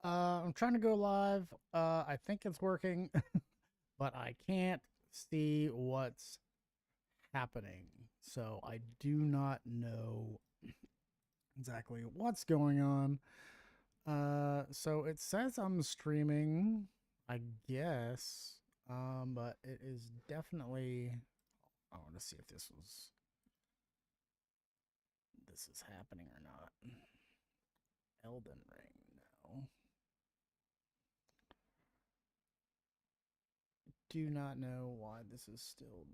I'm trying to go live. I think it's working, but I can't see what's happening. So I do not know exactly what's going on. So it says I'm streaming, I guess. But it is definitely. I want to see if this is happening or not. Elden Ring, no. Do not know why this is still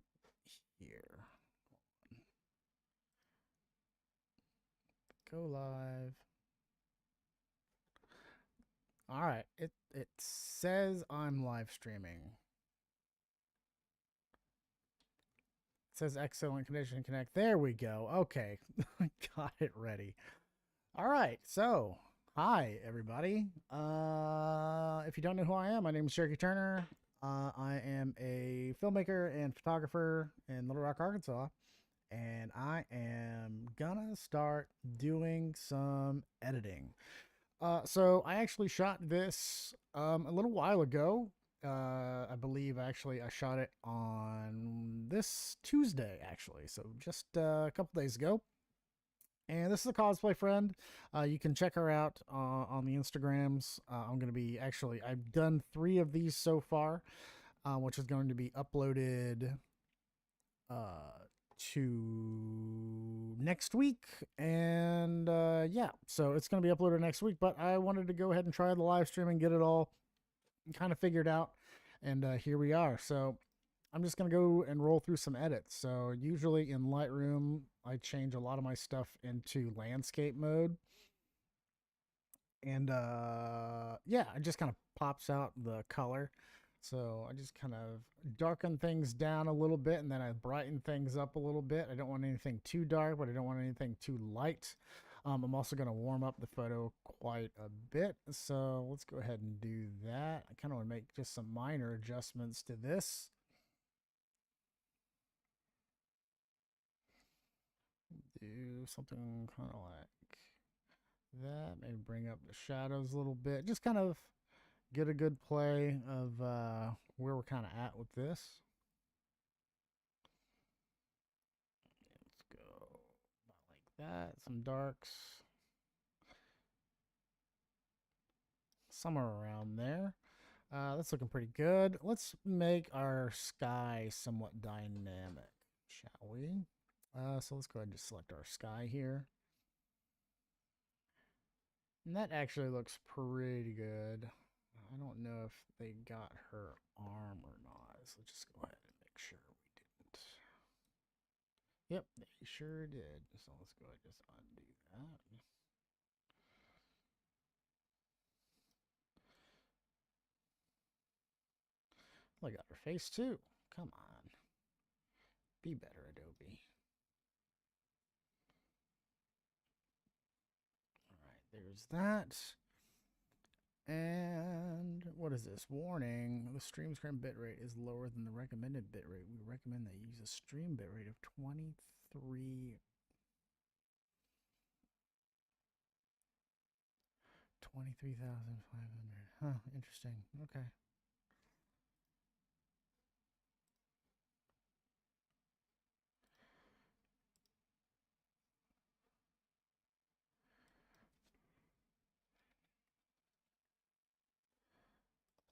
here. Go live. All right. It says I'm live streaming. It says excellent condition connect. There we go. Okay. Got it ready. All right. So, hi everybody. If you don't know who I am, my name is Cherokee Turner. I am a filmmaker and photographer in Little Rock, Arkansas, and I am gonna start doing some editing. So I actually shot this a little while ago. I believe actually I shot it on this Tuesday, actually. So just a couple days ago. And this is a cosplay friend. You can check her out on the Instagrams. I'm going to be actually, I've done 3 of these so far, which is going to be uploaded uh, to next week. And yeah, so it's going to be uploaded next week. But I wanted to go ahead and try the live stream and get it all kind of figured out. And here we are. So I'm just going to go and roll through some edits. So usually in Lightroom, I change a lot of my stuff into landscape mode. And yeah, it just kind of pops out the color. So I just kind of darken things down a little bit, and then I brighten things up a little bit. I don't want anything too dark, but I don't want anything too light. I'm also going to warm up the photo quite a bit. So let's go ahead and do that. I kind of want to make just some minor adjustments to this. Do something kind of like that. Maybe bring up the shadows a little bit. Just kind of get a good play of where we're kind of at with this. Let's go about like that. Some darks. Somewhere around there. That's looking pretty good. Let's make our sky somewhat dynamic, shall we? So let's go ahead and just select our sky here. And that actually looks pretty good. I don't know if they got her arm or not. So let's just go ahead and make sure we didn't. Yep, they sure did. So let's go ahead and just undo that. Well, I got her face too. Come on. Be better, Adobe. All right, there's that. And what is this? Warning. The stream bitrate is lower than the recommended bitrate. We recommend that you use a stream bitrate of 23,500. Huh, interesting. Okay.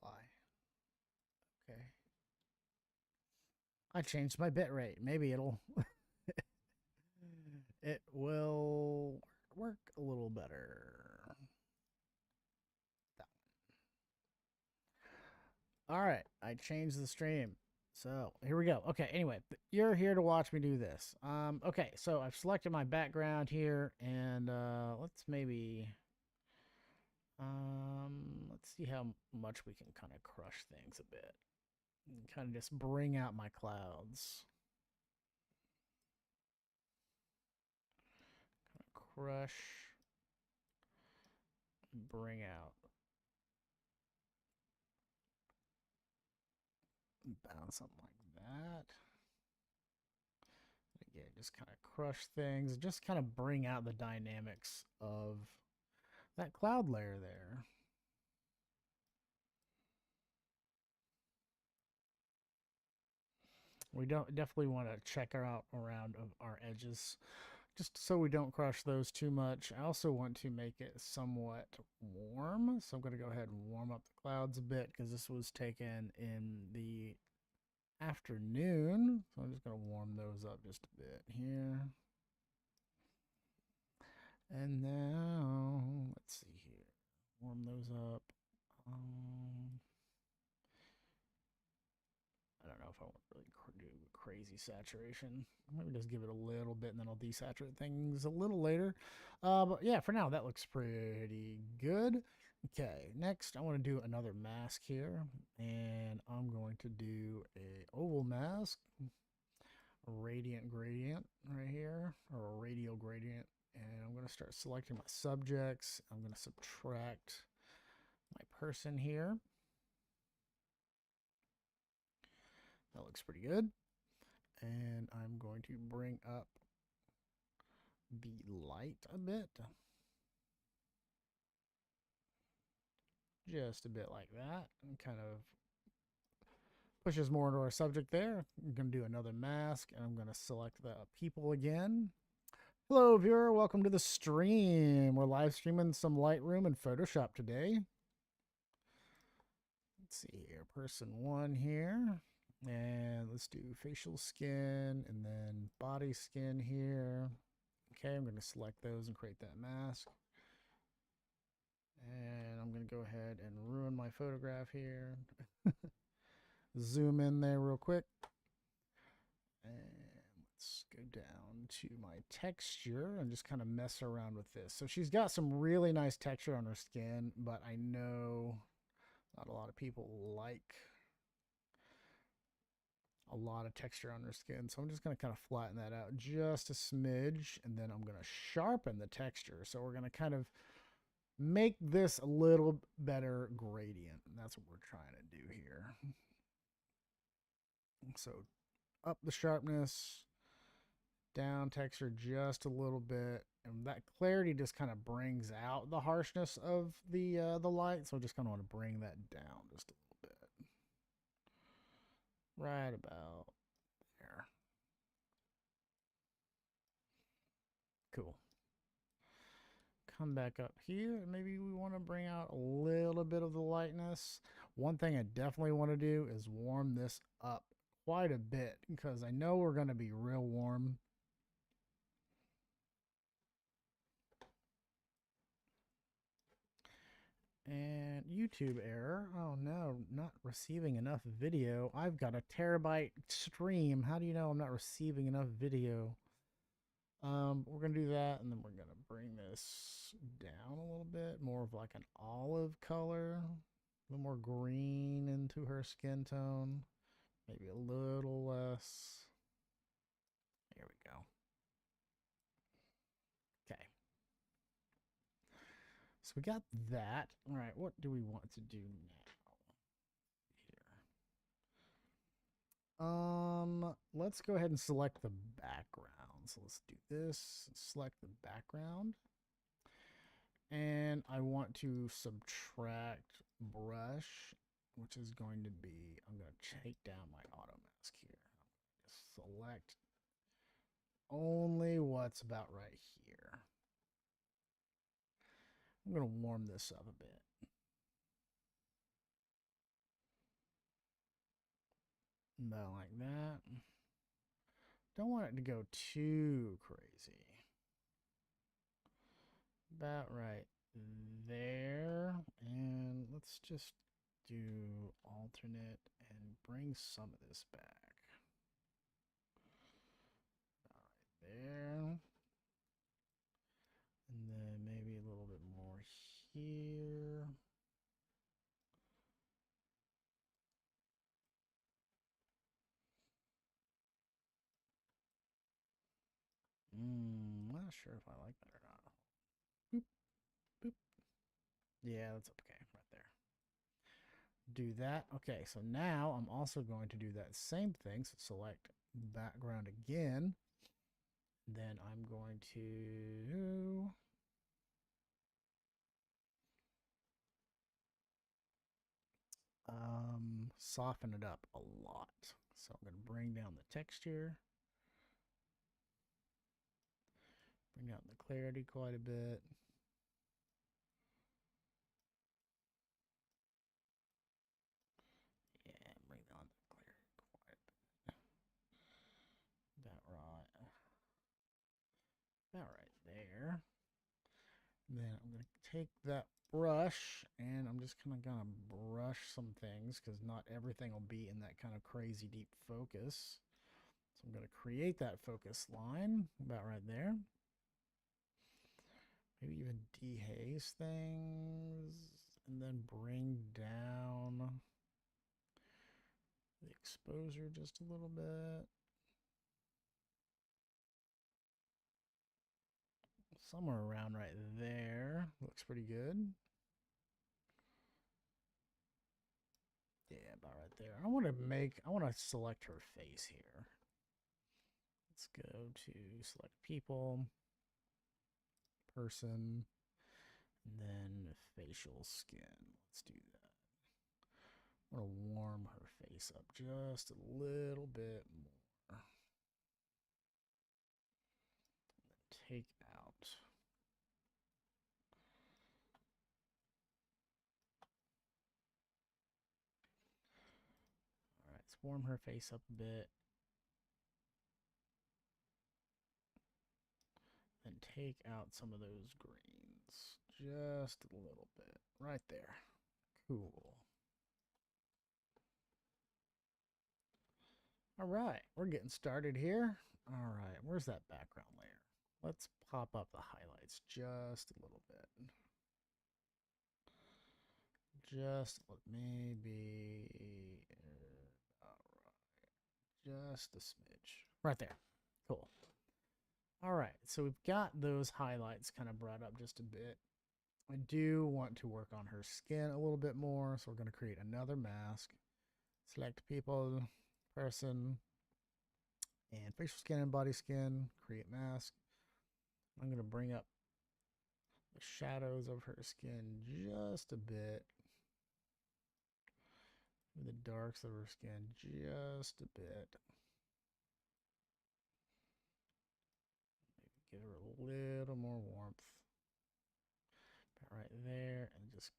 Apply. Okay. I changed my bitrate. Maybe it will work a little better. All right, I changed the stream. So here we go. Okay, anyway, you're here to watch me do this. Okay, so I've selected my background here, and let's maybe let's see how much we can kind of crush things a bit. And kind of just bring out my clouds. Kind of crush, bring out, bounce something like that. Again, just kind of crush things, just kind of bring out the dynamics of that cloud layer there. We don't definitely want to check out around of our edges just so we don't crush those too much. I also want to make it somewhat warm, so I'm going to go ahead and warm up the clouds a bit because this was taken in the afternoon. So I'm just going to warm those up just a bit here. And now, let's see here. Warm those up. I don't know if I want to really do crazy saturation. Maybe just give it a little bit and then I'll desaturate things a little later. But yeah, for now, that looks pretty good. Okay, next I want to do another mask here. And I'm going to do a oval mask. A radiant gradient right here, or a radial gradient. And I'm going to start selecting my subjects. I'm going to subtract my person here. That looks pretty good. And I'm going to bring up the light a bit. Just a bit like that. And kind of pushes more into our subject there. I'm going to do another mask, and I'm going to select the people again. Hello, viewer. Welcome to the stream. We're live streaming some Lightroom and Photoshop today. Let's see here. Person 1 here. And let's do facial skin and then body skin here. Okay, I'm going to select those and create that mask. And I'm going to go ahead and ruin my photograph here. Zoom in there real quick. And let's go down to my texture and just kind of mess around with this. So she's got some really nice texture on her skin, but I know not a lot of people like a lot of texture on her skin. So I'm just going to kind of flatten that out just a smidge, and then I'm going to sharpen the texture. So we're going to kind of make this a little better gradient. And that's what we're trying to do here. So up the sharpness, down texture just a little bit, and that clarity just kind of brings out the harshness of the light. So I just kind of want to bring that down just a little bit. Right about there. Cool. Come back up here, and maybe we want to bring out a little bit of the lightness. One thing I definitely want to do is warm this up quite a bit because I know we're going to be real warm. And YouTube error. Oh no, not receiving enough video. I've got a terabyte stream. How do you know I'm not receiving enough video? We're gonna do that, and then we're gonna bring this down a little bit, more of like an olive color, a little more green into her skin tone, maybe a little less. There we go. Okay. So we got that. All right, what do we want to do now? Let's go ahead and select the background. So let's do this, select the background. And I want to subtract brush, which is going to be, I'm going to take down my auto mask here. Just select only what's about right here. I'm going to warm this up a bit. About like that. Don't want it to go too crazy. About right there. And let's just do alternate and bring some of this back. All right there. And then maybe a little bit more here. I'm not sure if I like that or not. Boop, boop. Yeah, that's okay right there. Do that. Okay, so now I'm also going to do that same thing. So select background again. Then I'm going to soften it up a lot. So I'm going to bring down the texture, bring down the clarity quite a bit. Yeah, bring down the clarity quite a bit. About right there. And then I'm going to take that brush and I'm just kind of going to brush some things because not everything will be in that kind of crazy deep focus. So I'm going to create that focus line about right there. Maybe even dehaze things and then bring down the exposure just a little bit. Somewhere around right there. Looks pretty good. Yeah, about right there. I want to select her face here. Let's go to select people, person, and then facial skin. Let's do that. I want to warm her face up just a little bit more. Take out. All right, let's warm her face up a bit. Then take out some of those greens. Just a little bit. Right there. Cool. All right, we're getting started here. All right, where's that background layer? Let's pop up the highlights just a little bit. Just maybe, all right, just a smidge. Right there. Cool. All right, so we've got those highlights kind of brought up just a bit. I do want to work on her skin a little bit more, so we're going to create another mask. Select people, person, and facial skin and body skin. Create mask. I'm going to bring up the shadows of her skin just a bit. The darks of her skin just a bit. Maybe give her a little more warmth. Right there, and just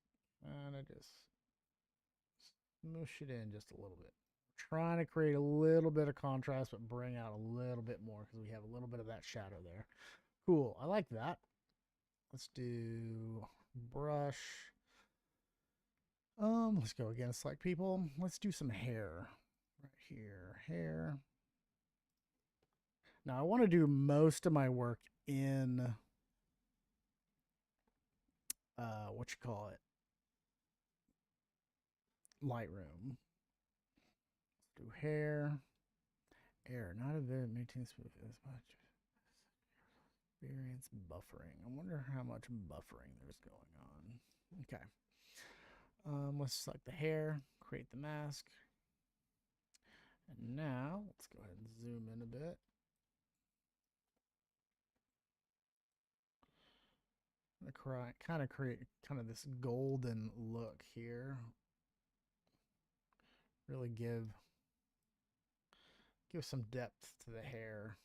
kind of just smoosh it in just a little bit. Trying to create a little bit of contrast, but bring out a little bit more because we have a little bit of that shadow there. Cool. I like that. Let's do brush. Let's go again. Select people. Let's do some hair. Right here. Hair. Now I want to do most of my work in what you call it? Lightroom. Let's do hair. Air, not a bit maintain smooth as much. Experience buffering. I wonder how much buffering there's going on. Okay. Let's select the hair, create the mask. And now, let's go ahead and zoom in a bit. I'm gonna kind of create this golden look here. Really give some depth to the hair.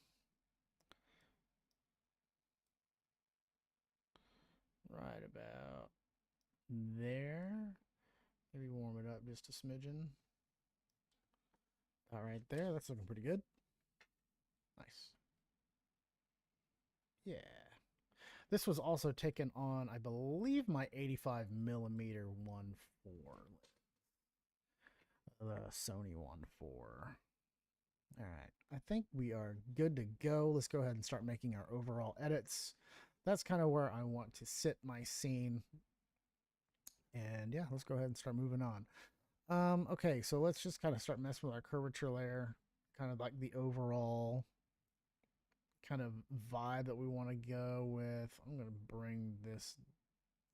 Right about there. Maybe warm it up just a smidgen. All right, there. That's looking pretty good. Nice. Yeah. This was also taken on, I believe, my 85mm 1.4. The Sony 1.4. All right. I think we are good to go. Let's go ahead and start making our overall edits. That's kind of where I want to sit my scene. And yeah, let's go ahead and start moving on. Okay, so let's just kind of start messing with our curvature layer, kind of like the overall kind of vibe that we want to go with. I'm going to bring this,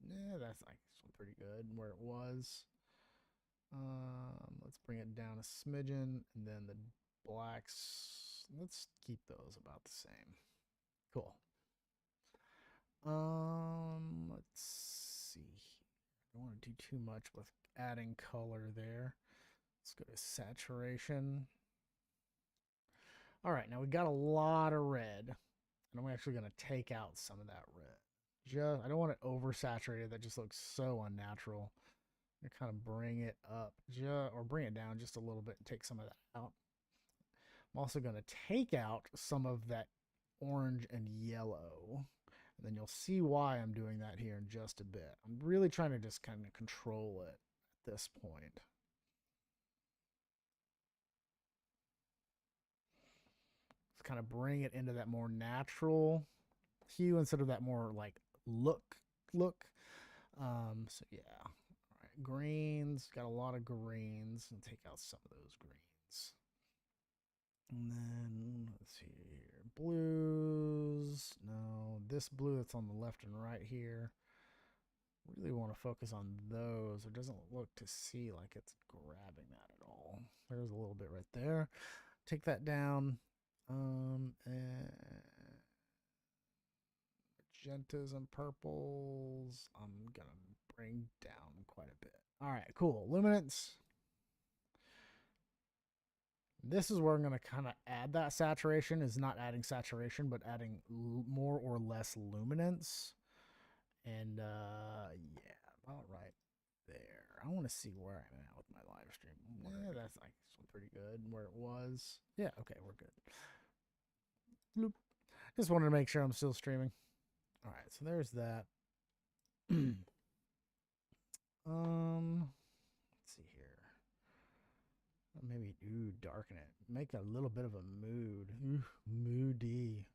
yeah, that's actually pretty good where it was. Let's bring it down a smidgen, and then the blacks, let's keep those about the same. Cool. Let's see. I don't want to do too much with adding color there. Let's go to saturation. All right, now we got a lot of red, and I'm actually going to take out some of that red. I don't want it oversaturated. That just looks so unnatural. I'm kind of bring it up, or bring it down just a little bit and take some of that out. I'm also going to take out some of that orange and yellow. And then you'll see why I'm doing that here in just a bit. I'm really trying to just kind of control it at this point. Just kind of bring it into that more natural hue instead of that more like look. So yeah. All right, greens, got a lot of greens, and take out some of those greens. And then let's see here, blues. No, this blue that's on the left and right here. Really want to focus on those. It doesn't look to see like it's grabbing that at all. There's a little bit right there. Take that down. And magentas and purples, I'm gonna bring down quite a bit. All right, cool. Luminance. This is where I'm going to kind of add that saturation. Is not adding saturation, but adding more or less luminance. And yeah, about right there. I want to see where I'm at with my live stream. Yeah, that's actually pretty good where it was. Yeah, okay, we're good. Bloop. Just wanted to make sure I'm still streaming. All right, so there's that. Let's see here. Maybe darken it. Make a little bit of a mood. Moody.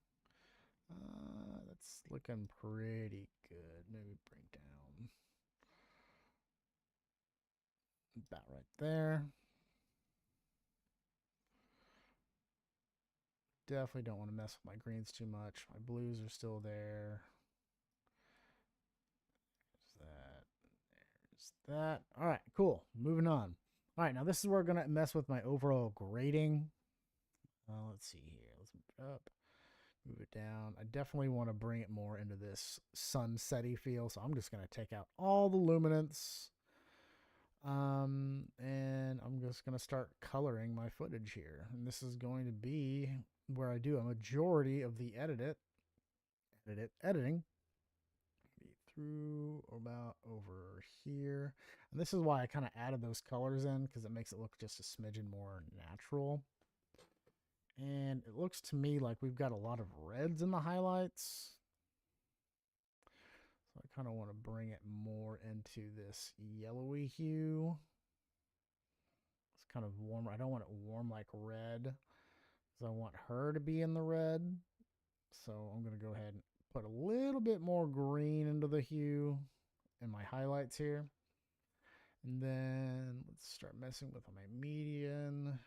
That's looking pretty good. Maybe bring down about right there. Definitely don't want to mess with my greens too much. My blues are still there. There's that. All right, cool. Moving on. All right, now this is where we're going to mess with my overall grading. Let's see here. Let's move it up. Move it down. I definitely want to bring it more into this sunsetty feel, so I'm just going to take out all the luminance. And I'm just going to start coloring my footage here. And this is going to be where I do a majority of the editing through about over here. And this is why I kind of added those colors in, because it makes it look just a smidgen more natural. And it looks to me like we've got a lot of reds in the highlights. So I kind of want to bring it more into this yellowy hue. It's kind of warmer. I don't want it warm like red, because I want her to be in the red. So I'm going to go ahead and put a little bit more green into the hue in my highlights here. And then let's start messing with my median.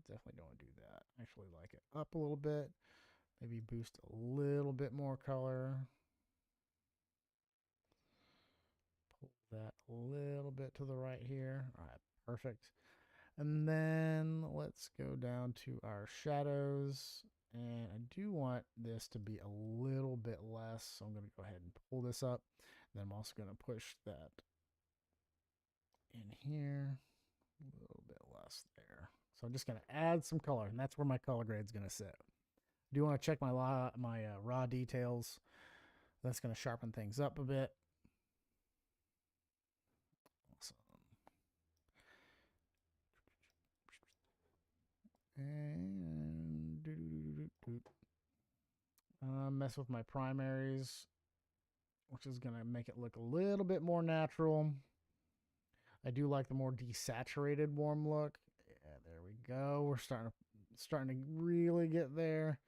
Definitely don't want to do that. Actually like it up a little bit. Maybe boost a little bit more color. Pull that a little bit to the right here. All right, perfect. And then let's go down to our shadows. And I do want this to be a little bit less. So I'm going to go ahead and pull this up. And then I'm also going to push that in here. A little bit less there. So I'm just going to add some color. And that's where my color grade is going to sit. I do want to check my raw details. That's going to sharpen things up a bit. Awesome. And mess with my primaries, which is going to make it look a little bit more natural. I do like the more desaturated warm look. Yeah, there we go. We're starting to really get there.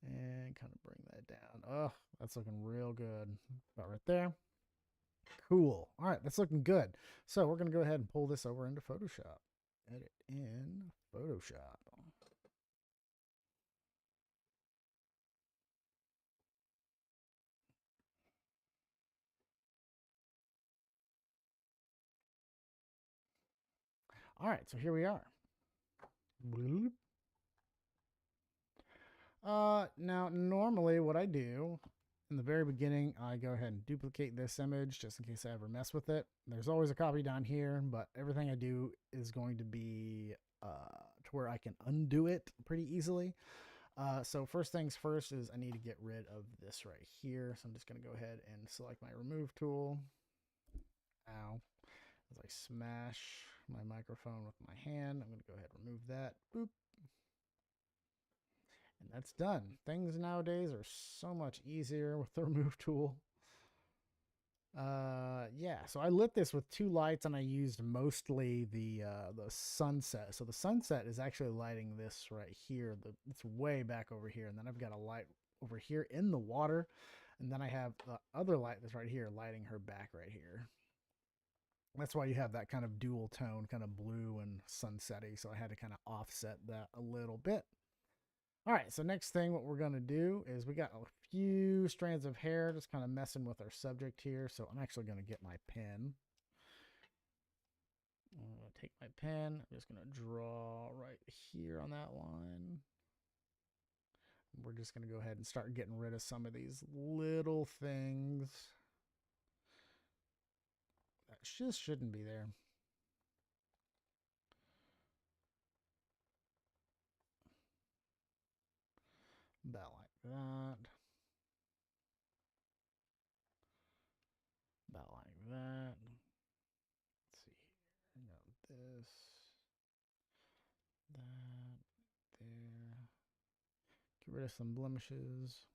And kind of bring that down. Oh, that's looking real good. About right there. Cool. All right, that's looking good. So we're going to go ahead and pull this over into Photoshop. Edit in Photoshop. All right, so here we are. Now normally what I do in the very beginning, I go ahead and duplicate this image just in case I ever mess with it. There's always a copy down here, but everything I do is going to be to where I can undo it pretty easily. So first things first is I need to get rid of this right here. So I'm just going to go ahead and select my remove tool. Ow. As I smash my microphone with my hand, I'm going to go ahead and remove that. Boop. And that's done. Things nowadays are so much easier with the remove tool. Yeah, so I lit this with 2 lights and I used mostly the sunset. So the sunset is actually lighting this right here. It's way back over here, and then I've got a light over here in the water, and then I have the other light that's right here lighting her back right here. That's why you have that kind of dual tone, kind of blue and sunsetty. So I had to kind of offset that a little bit. All right, so next thing what we're going to do is we got a few strands of hair just kind of messing with our subject here. So I'm actually going to get my pen. I'm going to take my pen. I'm just going to draw right here on that line. We're just going to go ahead and start getting rid of some of these little things that just shouldn't be there. About like that. About like that. Let's see here. I got this. That. There. Get rid of some blemishes.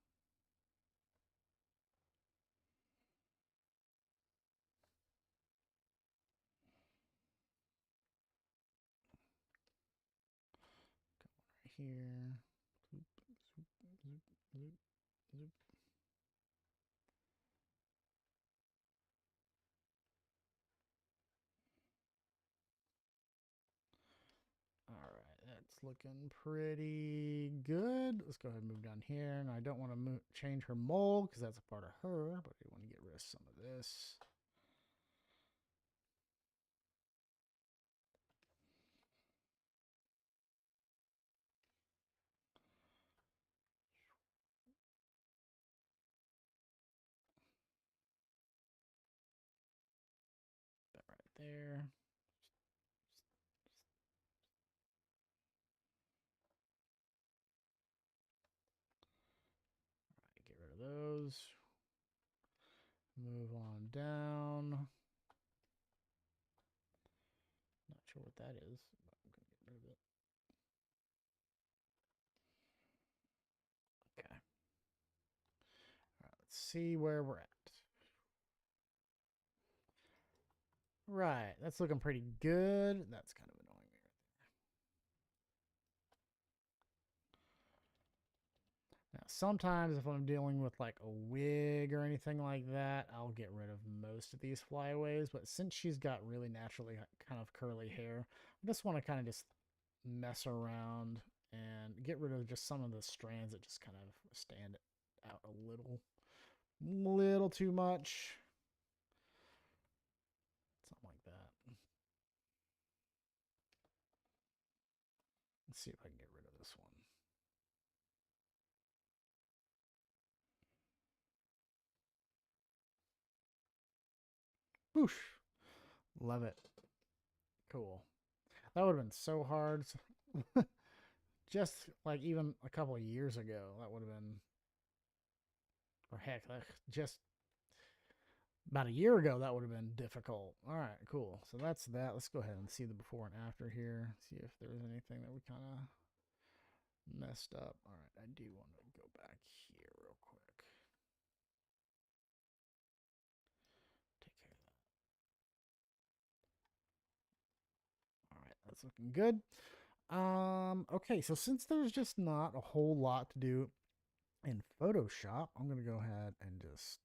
Come right here. Zoop, zoop, zoop, zoop, zoop. All right, that's looking pretty good. Let's go ahead and move down here. And I don't want to change her mold because that's a part of her, but I want to get rid of some of this. That right there. All right, get rid of those. Move on down. Not sure what that is, but I'm going to get rid of it. Okay. All right, let's see where we're at. Right, that's looking pretty good. That's kind of annoying me right there. Now, sometimes if I'm dealing with like a wig or anything like that, I'll get rid of most of these flyaways. But since she's got really naturally kind of curly hair, I just want to kind of just mess around and get rid of just some of the strands that just kind of stand out a little too much. Something like that. Let's see if I can get rid of this one. Boosh. Love it. Cool. That would have been so hard. Just like even a couple of years ago, that would have been, or heck, just about a year ago, that would have been difficult. All right, cool. So that's that. Let's go ahead and see the before and after here. See if there's anything that we kind of messed up. All right, I do want to go back here real quick. Take care of that. All right, that's looking good. Okay, so since there's just not a whole lot to do in Photoshop, I'm going to go ahead and just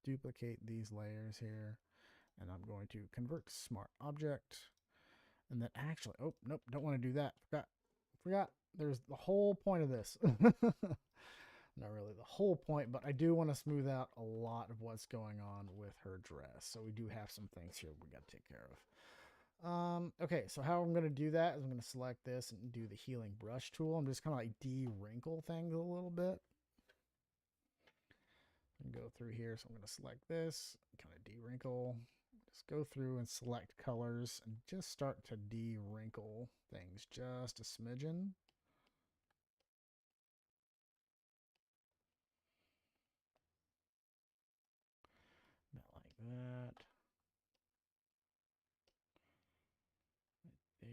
duplicate these layers here, and I'm going to convert to smart object. And then actually, oh, nope, don't want to do that. Forgot. There's the whole point of this. Not really the whole point, but I do want to smooth out a lot of what's going on with her dress. So we do have some things here we got to take care of. Okay, so how I'm going to do that is I'm going to select this and do the healing brush tool. I'm just kind of like de-wrinkle things a little bit. And go through here. So I'm going to select this, kind of de-wrinkle. Just go through and select colors and just start to de-wrinkle things things just a smidgen. Not like that. Right there.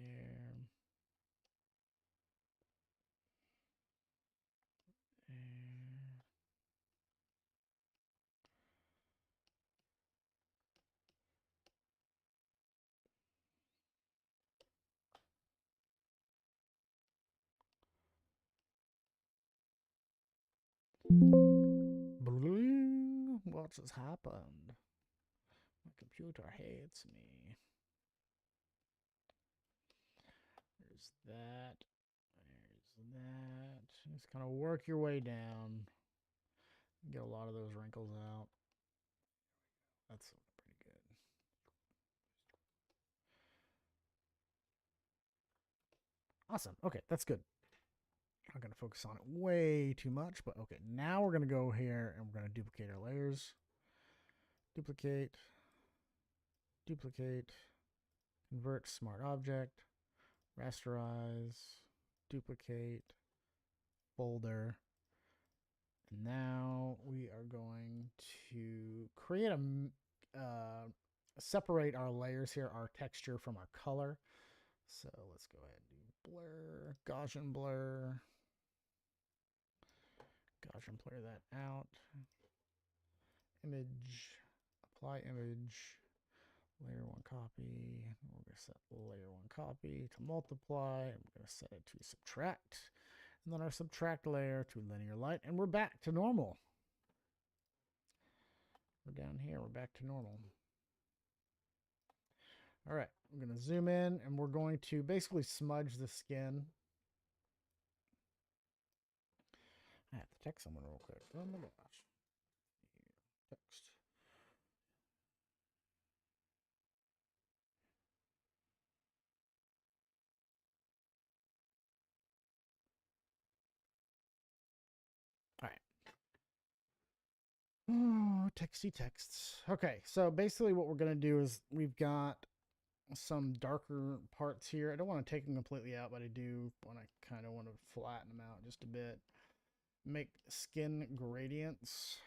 There. Bling. What just happened? My computer hates me. There's that. There's that. Just kind of work your way down. Get a lot of those wrinkles out. That's pretty good. Awesome. Okay, that's good. I'm going to focus on it way too much, but okay. Now we're going to go here and we're going to duplicate our layers. Duplicate. Duplicate. Convert smart object. Rasterize. Duplicate. Folder. And now we are going to create separate our layers here, our texture from our color. So let's go ahead and do blur, Gaussian blur. Gaussian blur that out. Image, apply image, layer one copy. We're going to set layer one copy to multiply. And we're going to set it to subtract. And then our subtract layer to linear light. And we're back to normal. We're down here. We're back to normal. All right. I'm going to zoom in and we're going to basically smudge the skin. I have to text someone real quick. Oh my gosh. Text. All right. Oh, texty texts. Okay, so basically what we're going to do is we've got some darker parts here. I don't want to take them completely out, but I do want to kind of want to flatten them out just a bit. Make skin gradients.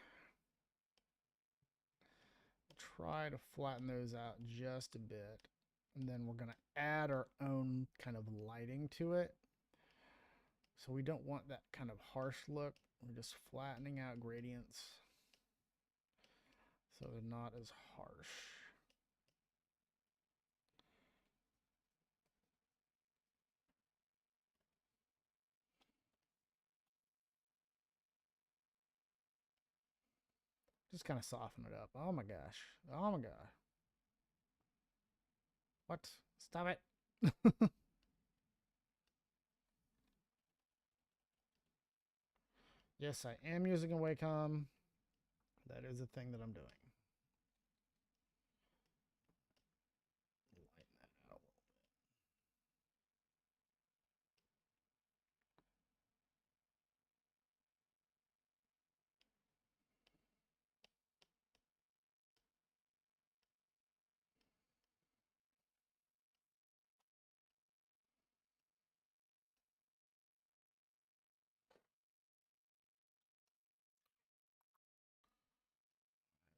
Try to flatten those out just a bit. And then we're going to add our own kind of lighting to it. So we don't want that kind of harsh look. We're just flattening out gradients so they're not as harsh. Just kind of soften it up. Oh my gosh. Oh my god. What? Stop it. Yes, I am using a Wacom. That is a thing that I'm doing. Lighten that out a little bit.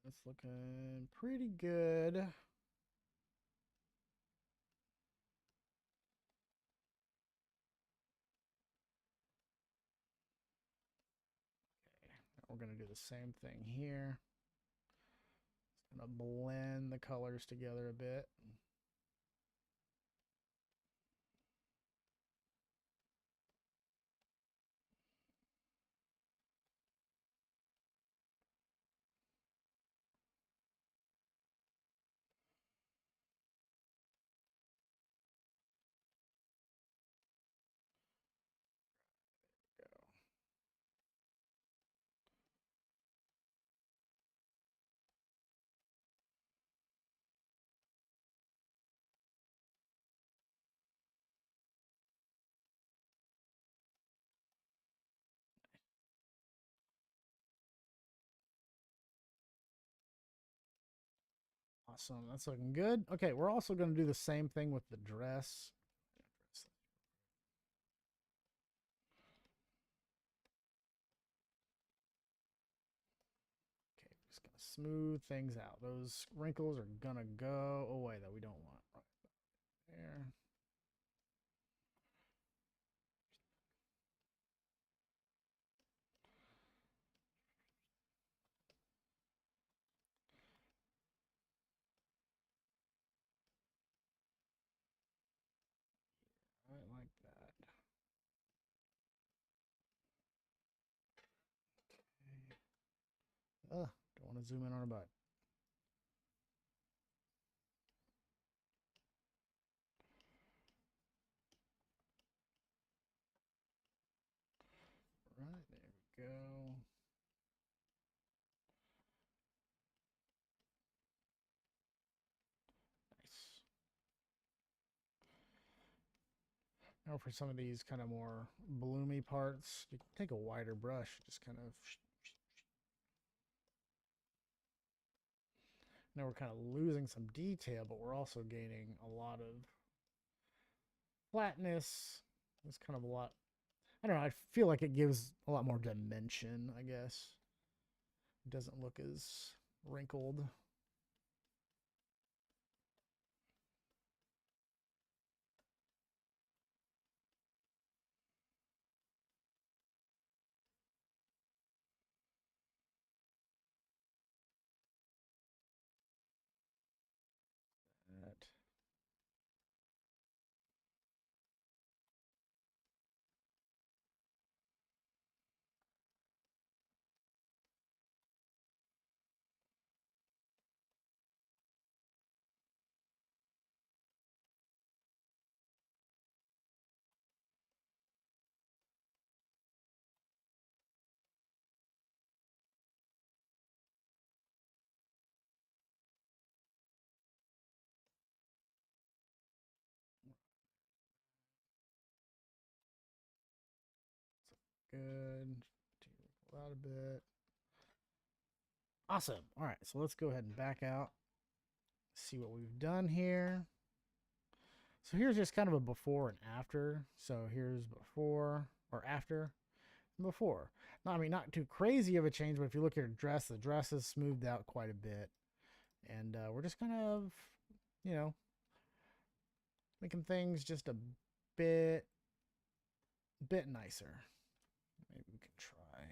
It's looking pretty good. Okay, we're going to do the same thing here. Just going to blend the colors together a bit. Awesome. That's looking good. Okay, we're also going to do the same thing with the dress. Just gonna smooth things out. Those wrinkles are gonna go away that we don't want. Right there. Right like that. Okay. Don't want to zoom in on her butt. Right, there we go. Nice. Now for some of these kind of more bloomy parts, you can take a wider brush, just kind of. Now we're kind of losing some detail, but we're also gaining a lot of flatness. It's kind of a lot. I don't know. I feel like it gives a lot more dimension, I guess. It doesn't look as wrinkled. That. Good. Pull out a bit. Awesome. All right, so let's go ahead and back out. See what we've done here. So here's just kind of a before and after. So here's before or after. Before. No, I mean, not too crazy of a change, but if you look at her dress, the dress is smoothed out quite a bit. And we're just kind of, you know, making things just a bit nicer. Maybe we can try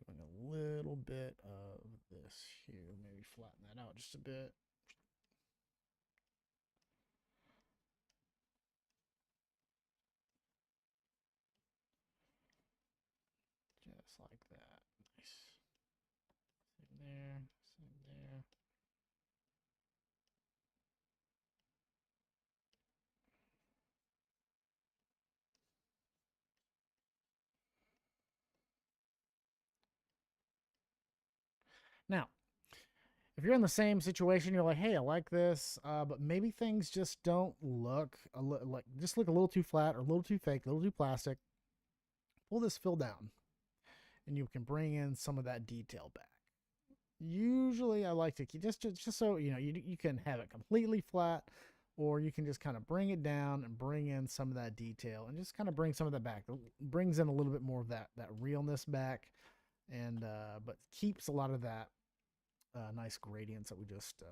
doing a little bit of this here. Maybe flatten that out just a bit. Just like that. Nice. Same there. Same there. Now, if you're in the same situation, you're like, hey, I like this, but maybe things just don't look just look a little too flat or a little too fake, a little too plastic. Pull this fill down, and you can bring in some of that detail back. Usually, I like to keep just so you know you can have it completely flat, or you can just kind of bring it down and bring in some of that detail, and just kind of bring some of that back. It brings in a little bit more of that realness back, and but keeps a lot of that nice gradients that we just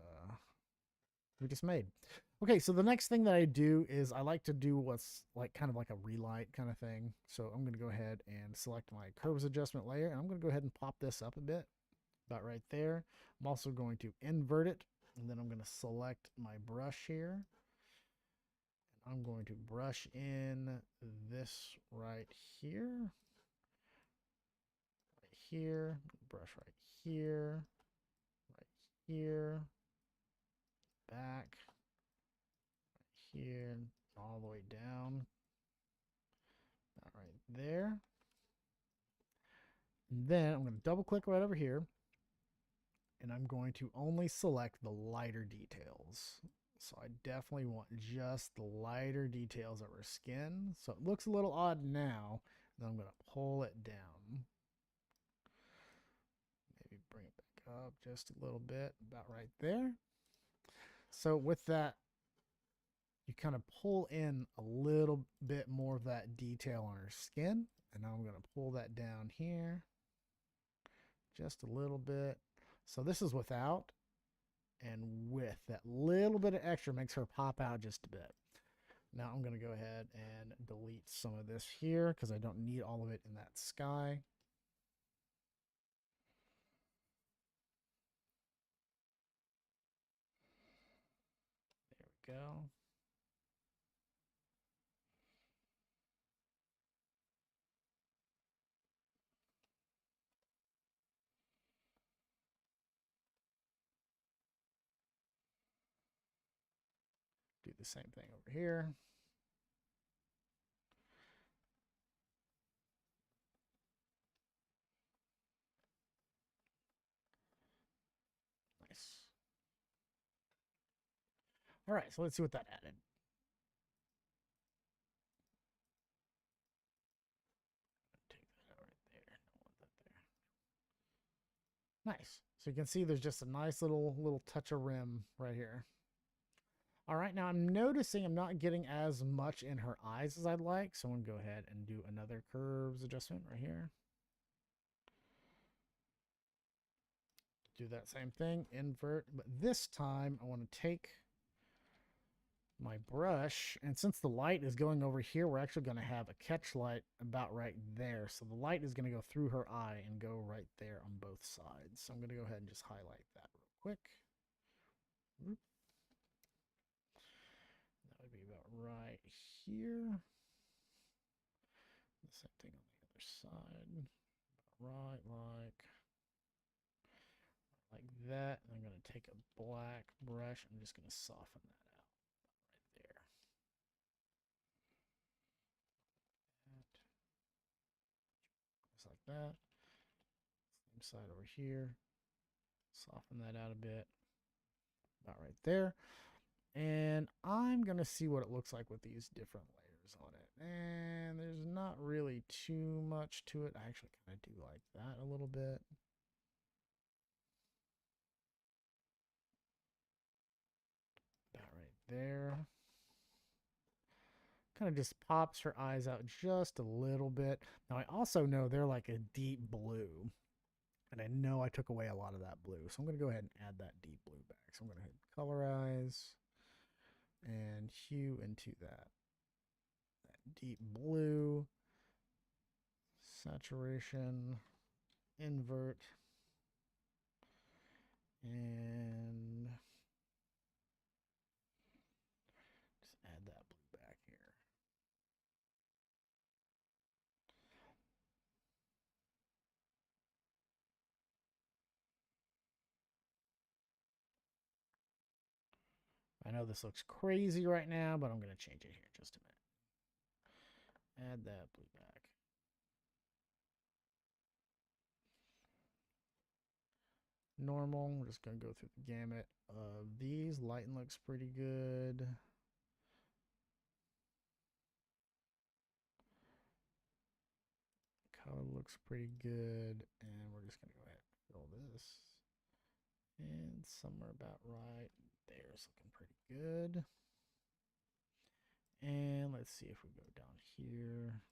made. Okay, so the next thing that I do is I like to do what's like kind of like a relight kind of thing. So I'm going to go ahead and select my curves adjustment layer, and I'm going to go ahead and pop this up a bit, about right there. I'm also going to invert it, and then I'm going to select my brush here. And I'm going to brush in this right here, brush right here, back, here, all the way down, right there. And then I'm going to double click right over here, and I'm going to only select the lighter details. So I definitely want just the lighter details of her skin. So it looks a little odd now. Then I'm going to pull it down. Maybe bring it back up just a little bit, about right there. So with that, you kind of pull in a little bit more of that detail on her skin. And now I'm going to pull that down here, just a little bit. So this is without, and with that little bit of extra makes her pop out just a bit. Now I'm going to go ahead and delete some of this here because I don't need all of it in that sky. There we go. Do the same thing over here. Nice. All right, so let's see what that added. Take that out right there. Don't want that there. Nice. So you can see there's just a nice little touch of rim right here. All right, now I'm noticing I'm not getting as much in her eyes as I'd like, so I'm going to go ahead and do another curves adjustment right here. Do that same thing, invert, but this time I want to take my brush, and since the light is going over here, we're actually going to have a catch light about right there. So the light is going to go through her eye and go right there on both sides. So I'm going to go ahead and just highlight that real quick. That would be about right here. The same thing on the other side. About right like that. And I'm going to take a black brush. I'm just going to soften that out right there. Just like that. Same side over here. Soften that out a bit. About right there. And I'm going to see what it looks like with these different layers on it. And there's not really too much to it. I actually kind of do like that a little bit. About right there. Kind of just pops her eyes out just a little bit. Now, I also know they're like a deep blue. And I know I took away a lot of that blue. So I'm going to go ahead and add that deep blue back. So I'm going to hit colorize and hue into that deep blue, saturation, invert, and just add that blue back here. I know this looks crazy right now, but I'm going to change it here in just a minute. Add that blue back. Normal. We're just going to go through the gamut of these. Lighting looks pretty good. Color looks pretty good. And we're just going to go ahead and fill this. And somewhere about right there's looking pretty good. And let's see if we go down here.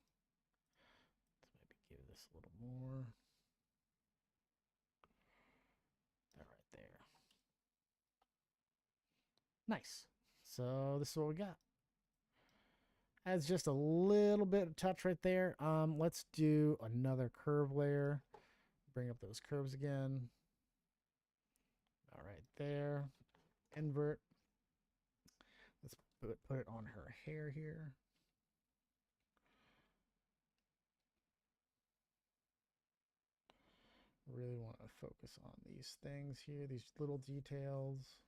Let's maybe give this a little more. That right there. Nice. So this is what we got. Adds just a little bit of touch right there. Let's do another curve layer. Bring up those curves again. All right, there. Invert. Let's put it on her hair here. Really want to focus on these things here, these little details.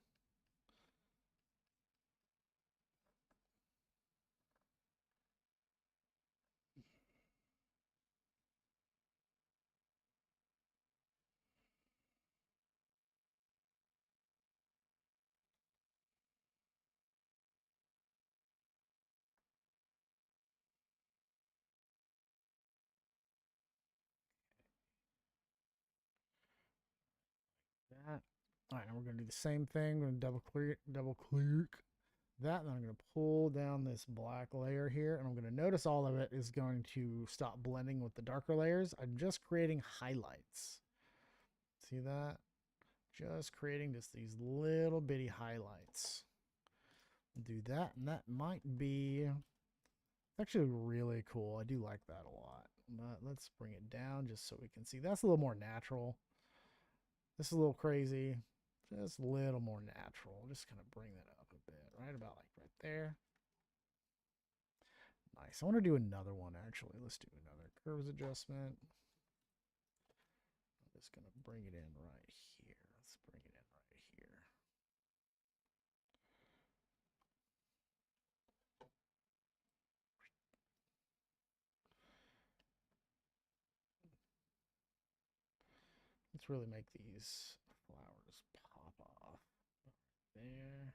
That. All right, now we're going to do the same thing. We're going to double click that. And I'm going to pull down this black layer here. And I'm going to notice all of it is going to stop blending with the darker layers. I'm just creating highlights. See that? Just creating just these little bitty highlights. Do that, and that might be actually really cool. I do like that a lot. But let's bring it down just so we can see. That's a little more natural. This is a little crazy. Just a little more natural. Just kind of bring that up a bit. Right about like right there. Nice. I want to do another one actually. Let's do another curves adjustment. I'm just going to bring it in right here. Let's bring it in right here. Let's really make these flowers pop off. There.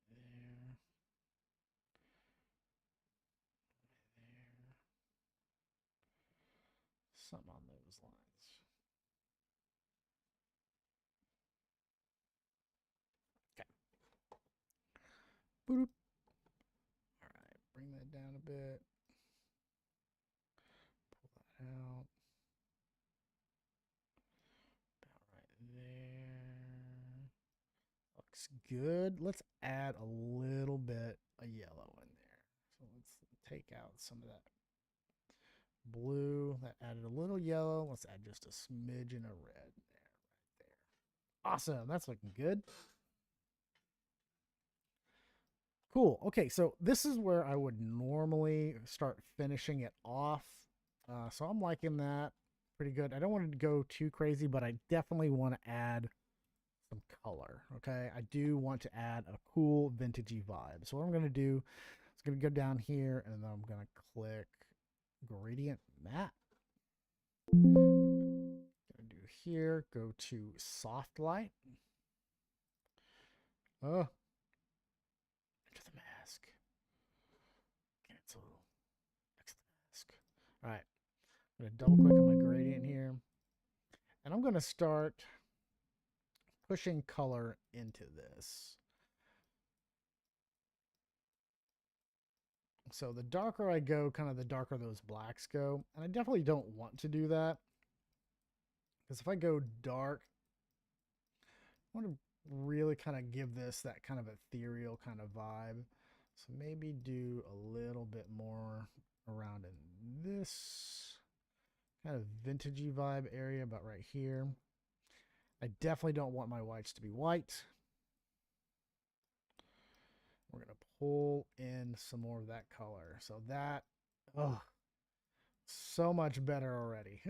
There. There. Something on those lines. Okay. Boop. All right. Bring that down a bit. Pull that out. About right there. Looks good. Let's add a little bit of yellow in there. So let's take out some of that blue. That added a little yellow. Let's add just a smidgen of red there, right there. Awesome. That's looking good. Cool. Okay, so this is where I would normally start finishing it off. So I'm liking that pretty good. I don't want it to go too crazy, but I definitely want to add some color. Okay, I do want to add a cool vintagey vibe. So what I'm going to do is going to go down here and then I'm going to click gradient matte. Going to do here, go to soft light. Oh, into the mask. Cancel. Next to the mask. All right, I'm going to double click on my gradient here, and I'm going to start pushing color into this. So the darker I go, kind of the darker those blacks go. And I definitely don't want to do that, because if I go dark, I want to really kind of give this that kind of ethereal kind of vibe. So maybe do a little bit more around in this kind of vintagey vibe area, about right here. I definitely don't want my whites to be white. We're going to pull in some more of that color. So that, oh, so much better already.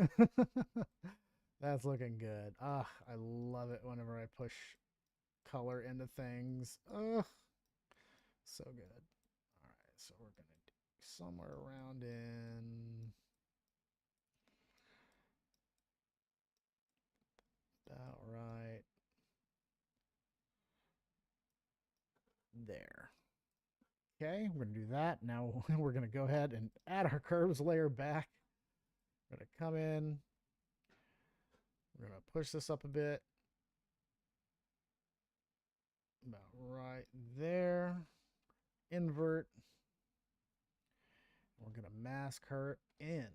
That's looking good. Ah, I love it whenever I push color into things. Oh, so good. All right, so we're going to do somewhere around in about right there. Okay, we're going to do that. Now we're going to go ahead and add our curves layer back. We're going to come in. We're going to push this up a bit. About right there. Invert. We're going to mask her in.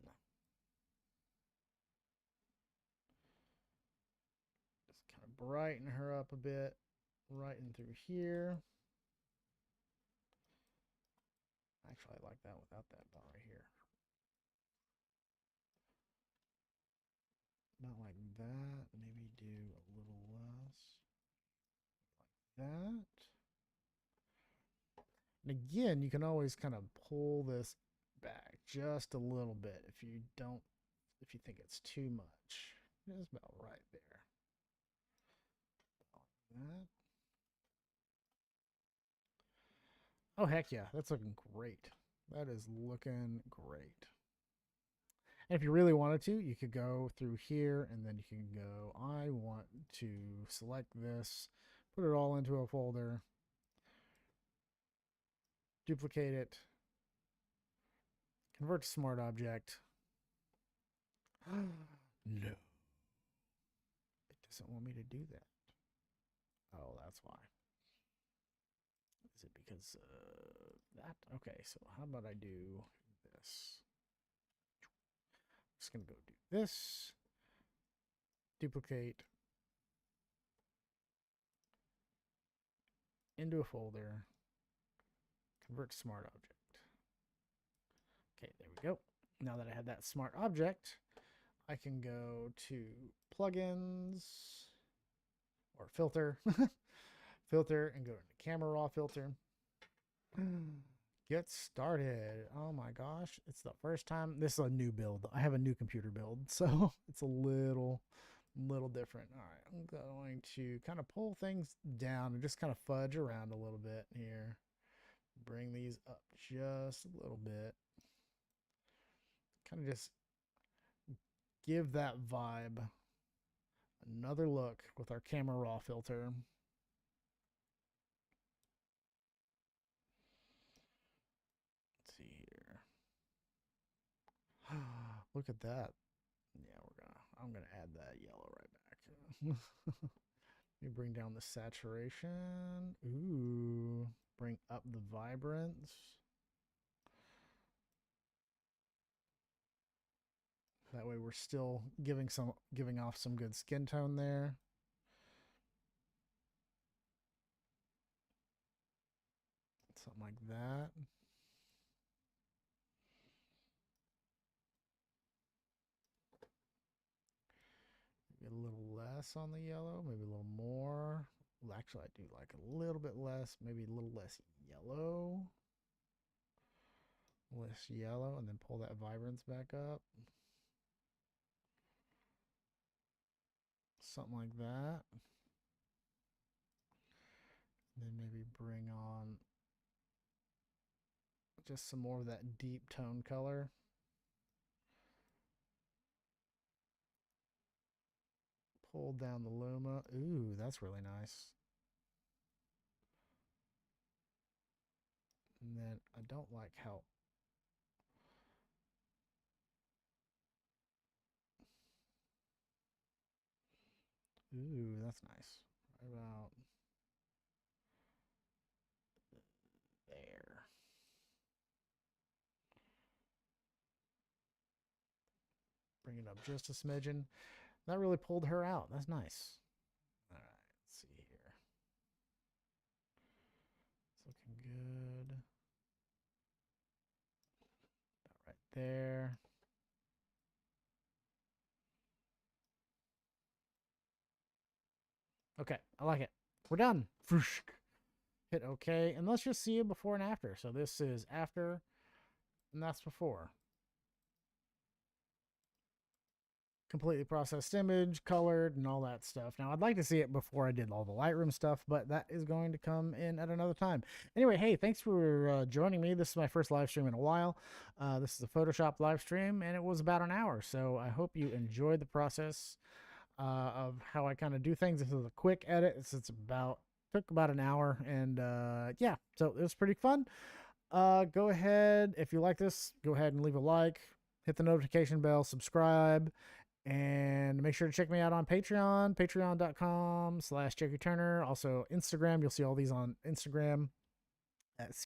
Just kind of brighten her up a bit. Right in through here. Actually, I like that without that dot right here. Not like that. Maybe do a little less. Like that. And again, you can always kind of pull this back just a little bit if you think it's too much. Just about right there. Like that. Oh, heck yeah. That's looking great. That is looking great. And if you really wanted to, you could go through here and then you can go, I want to select this, put it all into a folder, duplicate it, convert to smart object. No. It doesn't want me to do that. Oh, that's why. Is it because that? Okay, so how about I do this? I'm just going to go do this. duplicate into a folder, convert to smart object. Okay, there we go. Now that I have that smart object, I can go to plugins or filter, filter, and go into camera raw filter. Get started. Oh my gosh, it's the first time. This is a new build. I have a new computer build, so it's a little different. All right, I'm going to kind of pull things down and just kind of fudge around a little bit here. Bring these up just a little bit. Kind of just give that vibe another look with our camera raw filter. Let's see here. Look at that. Yeah, I'm gonna add that yellow right back. Let me bring down the saturation. Ooh, bring up the vibrance. That way we're still giving off some good skin tone there. Something like that. Maybe a little less on the yellow, maybe a little more. Well, actually, I do like a little bit less, maybe a little less yellow. Less yellow, and then pull that vibrance back up. Something like that. Then maybe bring on just some more of that deep tone color. Pull down the luma. Ooh, that's really nice. And then I don't like how ooh, that's nice. Right about there. Bring it up just a smidgen. That really pulled her out. That's nice. All right, let's see here. It's looking good. About right there. Okay, I like it. We're done. Hit OK, and let's just see a before and after. So this is after, and that's before. Completely processed image, colored, and all that stuff. Now, I'd like to see it before I did all the Lightroom stuff, but that is going to come in at another time. Anyway, hey, thanks for joining me. This is my first live stream in a while. This is a Photoshop live stream, and it was about an hour. So I hope you enjoyed the process of how I kind of do things. This is a quick edit. Took about an hour, and yeah, so it was pretty fun. Go ahead, if you like this, go ahead and leave a like, hit the notification bell, subscribe, and make sure to check me out on Patreon, patreon.com/JackieTurner. Also Instagram, you'll see all these on Instagram at